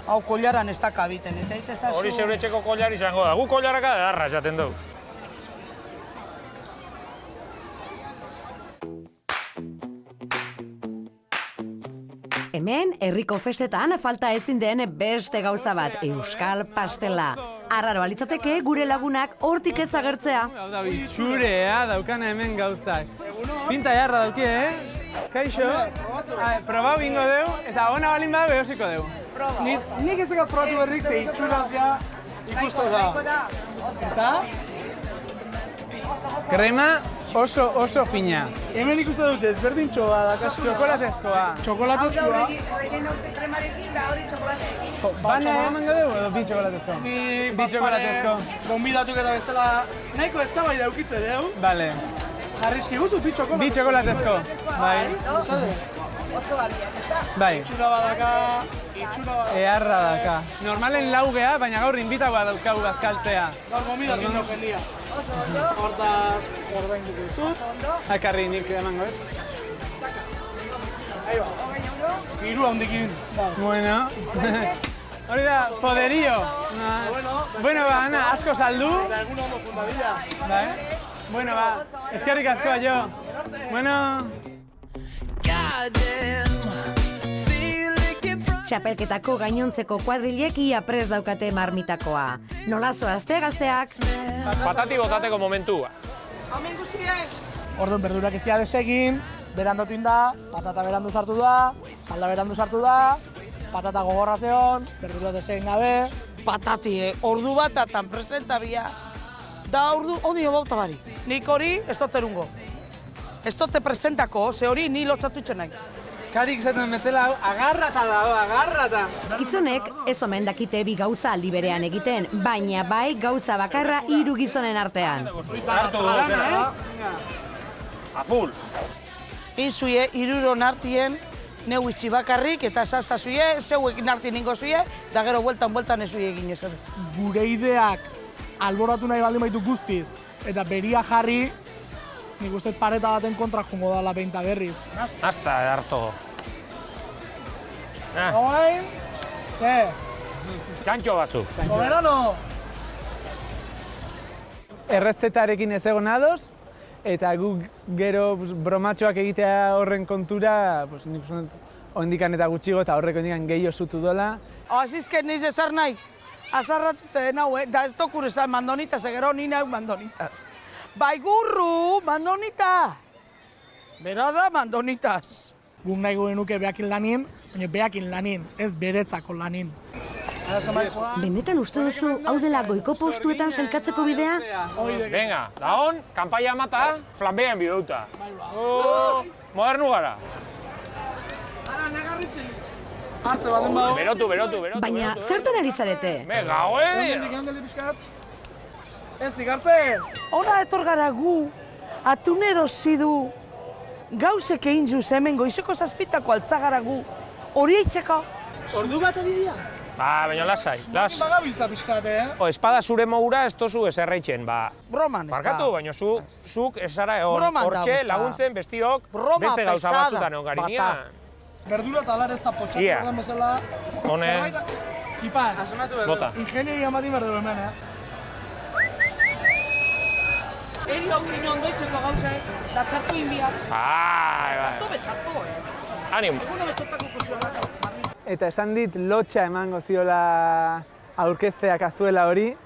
Hau kollaran ez da kabiten, eta ez da zu... Hori zeure etxeko kollar izango da, gu kollaraka edarra esaten dugu. Hemen, herriko festetan falta ezin den beste gauza bat, euskal pastela. Arraroa litzateke gure lagunak hortik ez agertzea. Hau da bitxurea daukana hemen gauzak. Pinta jarra dauki, Kaixo, probau bingo deu, eta ona balin bada behosiko deu. Nik ez dekat probatu berrik, ze itxurazia ikustu da. Eta? Krema oso fina. Hemen ikusten dute, ezberdintxoa dakazu. Txokolatezkoa. Txokolatezkoa. Bana emango dugu edo bi txokolatezko? Bi txokolatezko. Gonbidatuk eta bestela nahiko ez da bai daukitze deu. Bale. Jarrizki guzu, bi txokolatezko. Bi txokolatezko. Bai. Oso balian, ez da? Bai. Itxura badaka. Eharra daka. Normalen laugea, baina gaur inbitagoa daukagu bazkaltzea. Gaur gonbidak indau jendia. Hortaz, ordainduko dizut. Akarri nik emango ez. Ahí va. Hiru handikin. Bueno. Hori da, poderio. Bueno, ba, Ana, asko saldu. Eta egun ondo puntadilla. Bai. Bueno, ba, eskerrik asko, jo. Bueno. Txapelketako gainontzeko kuadrilek ia prest daukate marmitakoa. Nola zoazte gazteak? Patati botateko momentua. Hemen guziek! Orduan, berdurak ez dira desegin, berandotin da, patata berandu sartu da, alda berandu sartu da, patata gogorra zeon, berdura desegin gabe. Patati, ordu bat atan presentabia. Da ordu, honi bauta bari. Nik hori ez dut erungo. Ez dut presentako, ze hori ni lotzatu itxen nahi. Karik esaten bezala, agarrata dago, agarrata. Gizonek ez omen dakite bi gauza aldi berean egiten, baina bai gauza bakarra hiru gizonen artean. Hartu dut, Apul. Inzuie, hiruron artien, neu itxi bakarrik, eta esazta zuie, zeuek nartien ingo zuie, da gero bueltan ez zuie egin ezer. Gure ideak alboratu nahi baldin baitu guztiz, eta beria jarri, nik uste pareta baten kontra jongo dala beinta berriz. Hasta harto. Oain, ze? Txantxo batzuk. Soberano! Errezetarekin ez egon ados, eta guk gero bromatxoak egitea horren kontura, nik uste ondikan eta gutxigo eta horreko ondikan gehiago zutu dola. Azizken niz ezar nahi, azarratute nau, da ez tokur esan mandonitas, egero ni nahi mandonitas. Bai gurru, mandonita! Bera da mandonitas. Guk nahi genuke behakin lanin, baina behakin lanin, ez beretzako lanin. Benetan uste duzu hau dela goiko postuetan sailkatzeko bidea? Venga, da hon, kanpaia mata, flanbean bideuta. Modernu gara. Hartze baten bau. Berotu. Baina, zertan ari zarete? Venga, hoi! Geldi pixkat. Ez digartze! Hora etor gara gu, atunero zidu, gauzek egin zuz hemen goizeko zazpitako altzagara gu, hori eitzeko. Ordu bat adidia? Ba, baina lasai, Zuekin bagabiltza pixkat, espada zure mogura ez tozu eserreitzen, ba. Broman ez da. Barkatu, baina zuk ez zara Broman da, hortxe ez da. laguntzen bestiok Broma beste gauza pesada, batzutan egon garinia. Berdura eta alar ez da potxatu Ia. ordan bezala. Hone. Ipan, Bota. ingenieria mati berdu hemen, Eri hau gine ondoitzeko gauzek, da txatu inbiak. Txatu betxatu, Anim. Eguno betxotako kusionak. Eta esan dit lotxa emango ziola aurkezteak azuela hori.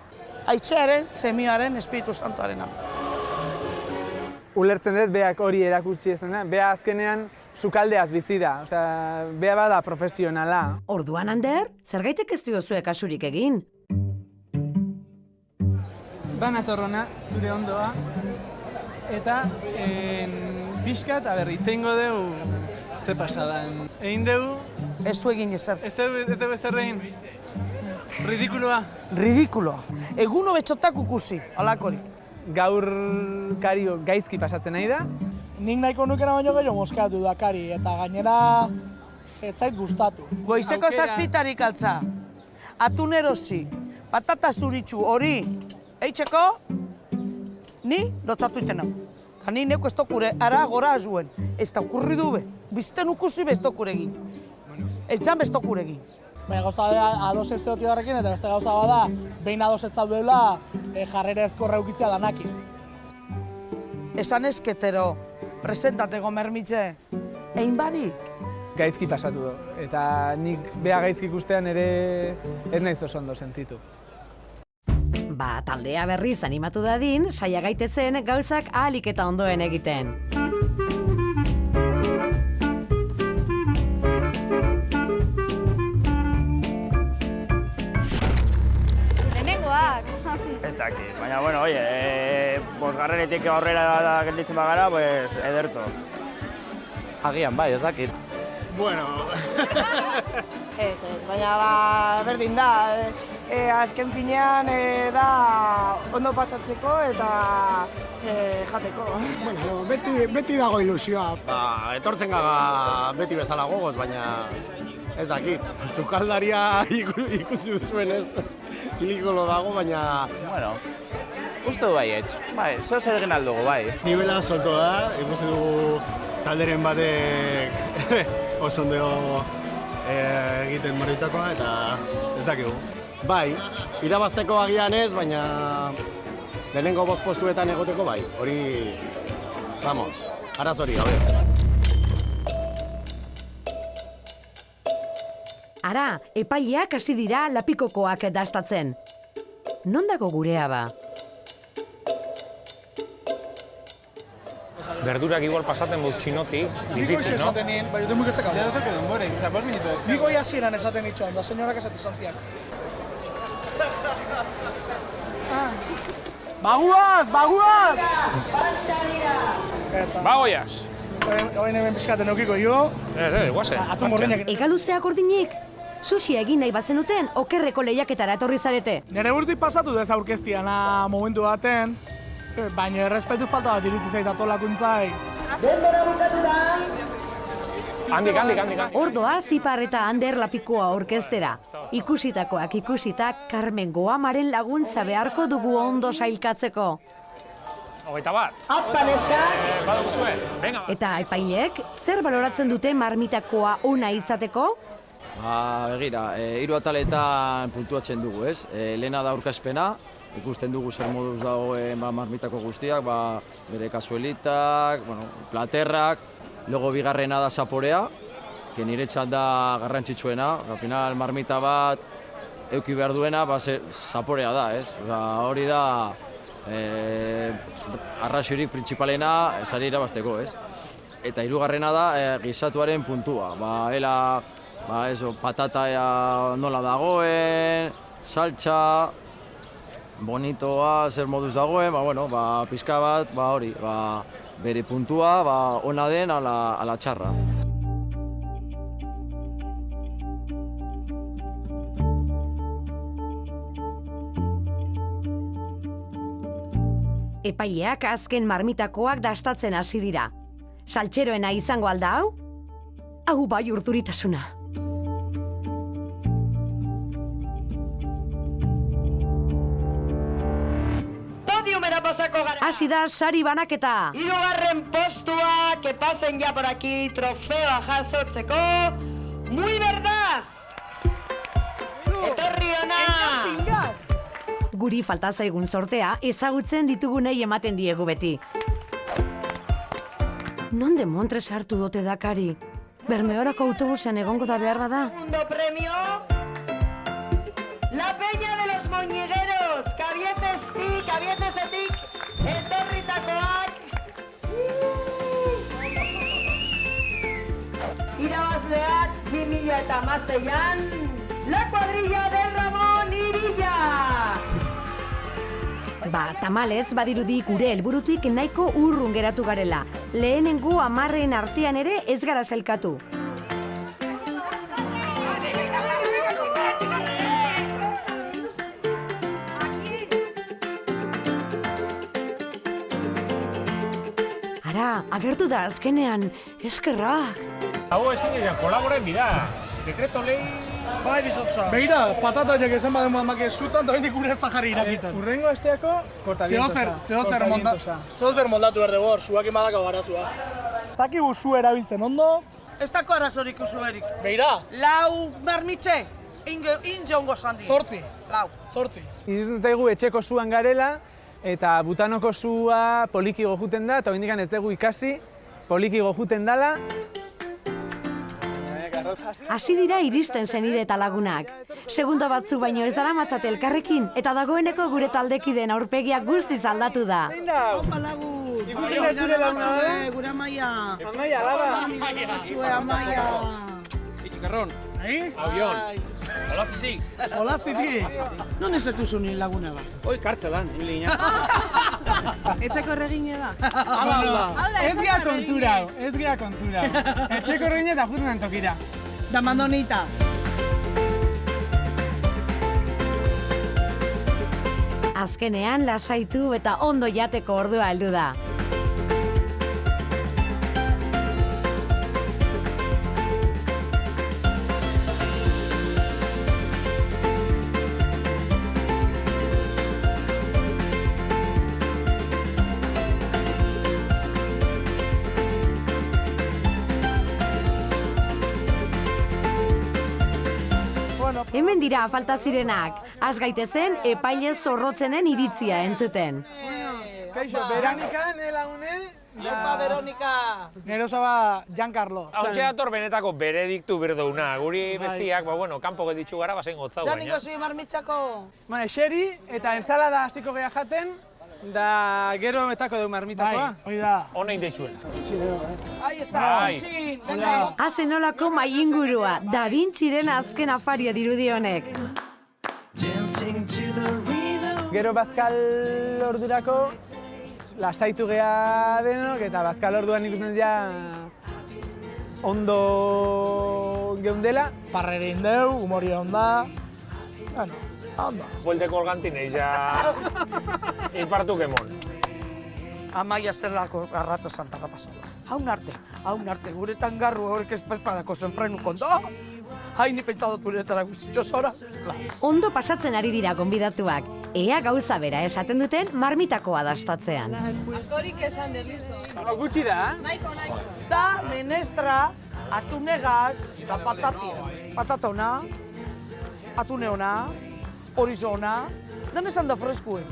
Aitxearen, semioaren, Espiritu Santoarena. Ulertzen dut beak hori erakutsi ezen da. Bea azkenean sukaldeaz bizi da. Osea, bea bada profesionala. Orduan, Ander, zergaitek ez diozue kasurik egin? Banatorrona, zure ondoa. Eta pixkat, hitz egingo dugu ze pasadan. Egin dugu? Ez du egin ezer. Ez dugu ezer egin? Ridikuloa? Ridikuloa. Eguno betxotak ukusi, alakorik. Gaur Kario gaizki pasatzen nahi da? Nik nahiko nukera baino gehiago moskeatu da Kari, eta gainera ez zait gustatu. Goizeko zazpitarik altza, atun erosi, patata zuritxu hori, eitzeko, ni lotxatu iten hau. Eta ni neko ez tokure ara gora azuen. Ez da okurri du be, bizten ukusi bez tokure egin. Ez jan bez tokure egin. Baina gauza da ados ez zeoti horrekin, eta beste gauza bada, behin ados ez zaudeula, jarrera ezkorra eukitzea danaki. Esan ezketero, presentateko mermitxe, egin barik. Gaizki pasatu du, eta nik bea gaizki ikustean ere ez naiz oso ondo sentitu. Ba, taldea berriz animatu dadin, saia gaitezen gauzak ahalik eta ondoen egiten. Lehenengoak. Ez dakit, baina, bueno, oie, bosgarrenetik aurrera gelditzen bagara, pues, ederto. Agian, bai, ez dakit. Bueno... Ez, baina berdin da. Azken finean da ondo pasatzeko eta jateko. Bueno, beti dago ilusioa. Etortzen gaga beti bezala gogoz, baina ez dakit. Sukaldaria ikusi duzuen ez, kilikolo dago, baina... Bueno, uste du baietz. Bai, zer egin aldugu, bai. Nibela solto da, ikusi dugu talderen batek oso ondo egiten morritakoa eta ez dakigu. Bai, irabazteko agian ez, baina lehenengo 5 postuetan egoteko bai. Hori, vamos, arazori gabe. Ara, epaileak hasi dira lapikokoak dastatzen. Non dago gurea ba? Berdurak igual pasaten dut txinotik, difícil, no? esaten nien, bai, dute muketzeka. Ja, dut denbora, o sea, 5 minutos. Nik goi hasieran esaten itxoan, da senyorak esaten zantziak. Baguaz! Bagoiaz! Hoin hemen pixkaten eukiko jo. Ez, guazen. Atun mordinak. Egaluzeak ordinik? Sushi egin nahi bazenuten, okerreko lehiaketara etorri zarete. Nere burtik pasatu dez aurkeztiana momentu baten, baina errespetu falta bat iruditzen zait atolakuntzai. Denbora bukatu da! Handik. Ordoa, Zipar eta Ander lapikoa orkestera. Ikusitakoak ikusita, Carmen Goamaren laguntza beharko dugu ondo sailkatzeko. 21. Apa, neska! Baduzue, venga. Eta epaileek, zer baloratzen dute marmitakoa ona izateko? Begira, 3 ataletan puntuatzen dugu, ez? Lehena da aurkezpena, ikusten dugu zer moduz dagoen marmitako guztiak, bere kasuelitak, platerrak, logo bigarrena da zaporea, que niretzat da garrantzitsuena, al final marmita bat euki behar duena, zaporea da, ez? Hori da arrazoirik printzipalena sari irabazteko, ez? Eta 3. da gizatuaren puntua. Ela patata nola dagoen, saltxa, bonitoa, zer moduz dagoen, pizka bat, hori, bere puntua, ona den ala txarra. Epaileak azken marmitakoak dastatzen hasi dira. Saltxeroena izango alda hau? Hau bai urduritasuna. Podiumera pasako gara. Hasi da sari banaketa. 3. postua, que pasen ya por aquí, trofeoa jasotzeko. Muy verdad! Etorri ona! Guri falta zaigun sortea, ezagutzen ditugunei ematen diegu beti. Non de Montres hartu dote dakari? Bermeorako autobusean egongo da behar bada? Segundo premio. La Peña de los Moñigueros, kabietezetik, etorritakoak. Irabazleak 2016an, la cuadrilla de Ramón Irilla. Tamalez, badirudi gure helburutik nahiko urrun geratu garela. Lehenengo 10 artean ere ez gara sailkatu. Ara, agertu da azkenean, eskerrak. Hau ezin dira, kolaboren bida. Dekreto lei... Bai, bizotza. Begira, patata horiek esan baden make zutan, eta bendik gure ez da jarri irakiten. Urrengo asteako kortabientosa. Zeozer moldatu behar dugu hor, zuak emadako garazua. Zakigu zu erabiltzen ondo. Ez dako arazorik usuerik. Begira. 4 marmitxe, inge ongo zandi. 8. 4. Iruditzen zaigu etxeko zuan garela, eta butanoko zua poliki gojuten da, eta oraindik ez dugu ikasi, poliki gojuten dala. Hasi dira iristen zenide eta lagunak. Segundo batzu baino ez dara matzate elkarrekin, eta dagoeneko gure taldekideen aurpegiak guztiz aldatu da. Opa lagu! Ikusten ez zure laguna da? Gure Amaia! Amaia, laba! Amaia! Ikikarron! Ahi? Avion! Olaztitik! Non ez etuzu nien laguna ba? Hoi kartzelan, hili gina. Etxeko erregine da. Ez gea kontura hau, ez gea kontura hau. Etxeko erregine eta juten tokira. Da mandonita. Azkenean lasaitu eta ondo jateko ordua heldu da. Hemen dira falta zirenak. Az gaitezen epaile zorrotzenen iritzia entzuten. Kaixo, Veronika, lagune? Opa, Veronika! Nero zaba Giancarlo. Hau txeator benetako berediktu berdouna. Guri bestiak, kanpo gelditzu gara, bazen gotzau baina. Zaniko zui marmitxako? Xeri eta ensalada hasiko geha jaten, da gero metako deu marmitakoa. Hoi da. Honein deizuela. Ahí está, txin! Azenolako maingurua, Da Vinciren azken afaria dirudi honek. Gero bazkal ordurako, lasaitu geha denok, eta bazkal orduan ikusten ja ondo geundela. Parrerin deu, humoria onda. Bueno, ondo. Buelteko olgantin ja... Ipartu kemon. Amaia zerrako garrato santaka pasada. Haun arte, guretan garru horrek espezpadako zenfrenu kondo. Haini pentsatu guretara guztio zora. Ondo pasatzen ari dira gonbidatuak. Ea gauza bera esaten duten marmitakoa dastatzean. Askorik esan de listo. Gutxi da, Nahiko. Da, menestra, atunegaz, eta patata ona, atune ona, horizo ona, dan esan da freskue.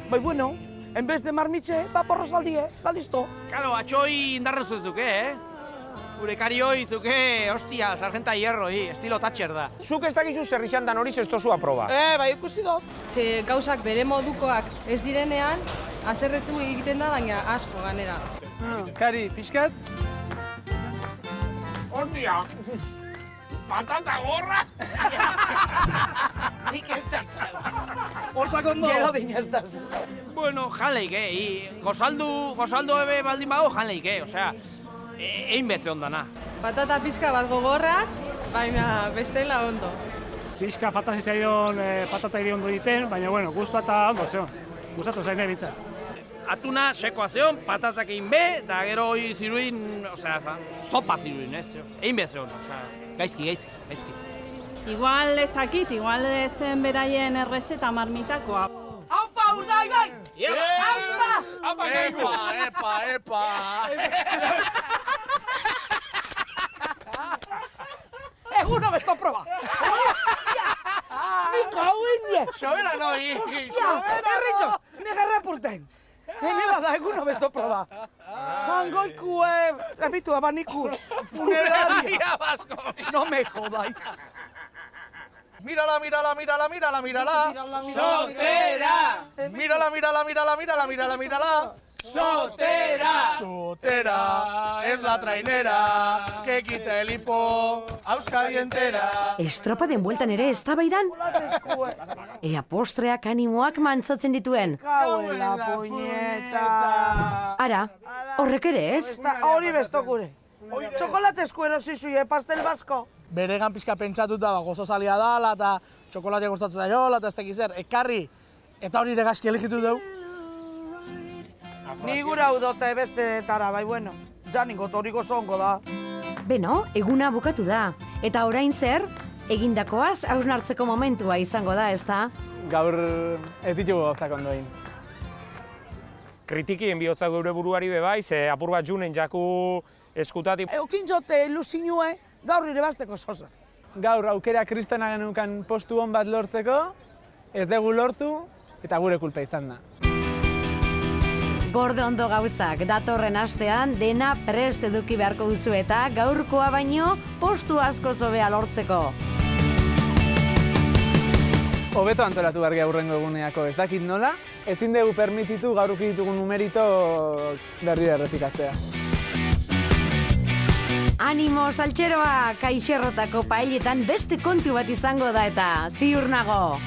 Bai, bueno, en vez de marmitxe, porros aldie, listo. Kalo, atxoi indarrezu zuke, Gure kari hoi zuke, hostia, sargenta hierro, estilo Thatcher da. Zuk ez dakizu zer izan dan hori zestozu aproba. Bai, ikusi dut. Ze gauzak bere modukoak ez direnean, haserretu egiten da, baina asko ganera. Kari, pixkat? Hostia! Patata gorra! Nik ez da izan. Hortzak ondo! Gero dina ez da. Bueno, jan leike, gozaldu ebe baldin bago jan leike, osea, egin beze ondana. Patata pizka bat gogorra, baina bestela ondo. Pixka falta zitzaion patata iri ondo egiten, baina bueno, guztua eta ondo zeon. Gustatu zain ebitzat. Atuna sekoa zeon, patatak egin be, eta gero hori ziruin, osea, zopa ziruin, ez? Egin beze on, osea, gaizki. Igual ez dakit, igual zen beraien errezeta marmitakoa. Aupa, Urdai, bai! Aupa! Epa! Eguno besto proba! Niko hau ine! Sobera noi! Hostia, herritxo, nega rapurten! Hene bada, eguno besto proba! Hangoiku, ebitu abaniku, funeraria! No me jodais! Mírala! ¡Sotera! Mírala! ¡Sotera! Es la trainera que quita el hipo a Euskadi entera. Estropaden bueltan ere eztabaidan? Ea postreak animoak mantzatzen dituen. Kauela, puñeta! Ara, horrek ere ez? Hori bestokure. Txokolatezko erosi zuie, pastel basko. Beregan pixka pentsatuta gozo zalia dala eta txokolatea gustatzen zaiola eta ez tekiz zer, ekarri eta hori ere gaizki eligitu dugu. Ni gura udote bestetara, bai bueno. Janingo toriko zongo da. Beno, eguna bukatu da. Eta orain zer, egindakoaz hausnartzeko momentua izango da, ezta? Gaur ez ditugu gauzak ondo egin. Kritikien bihotza gure buruari bebai, ze apur bat junen jaku eskutatik. Eukintzote ilusinue, gaur ire basteko sosa. Gaur aukera kristana genukan postu hon bat lortzeko, ez dugu lortu eta gure kulpa izan da. Gorde ondo gauzak, datorren astean dena prest eduki beharko duzu eta gaurkoa baino postu asko zobea lortzeko. Hobeto antolatu bargia aurrengo eguneako, ez dakit nola, ezin dugu permititu gaur uki ditugun numerito berri errepikatzea. Animo, saltxeroa, Kaixerrotako paelletan beste kontu bat izango da eta ziur nago.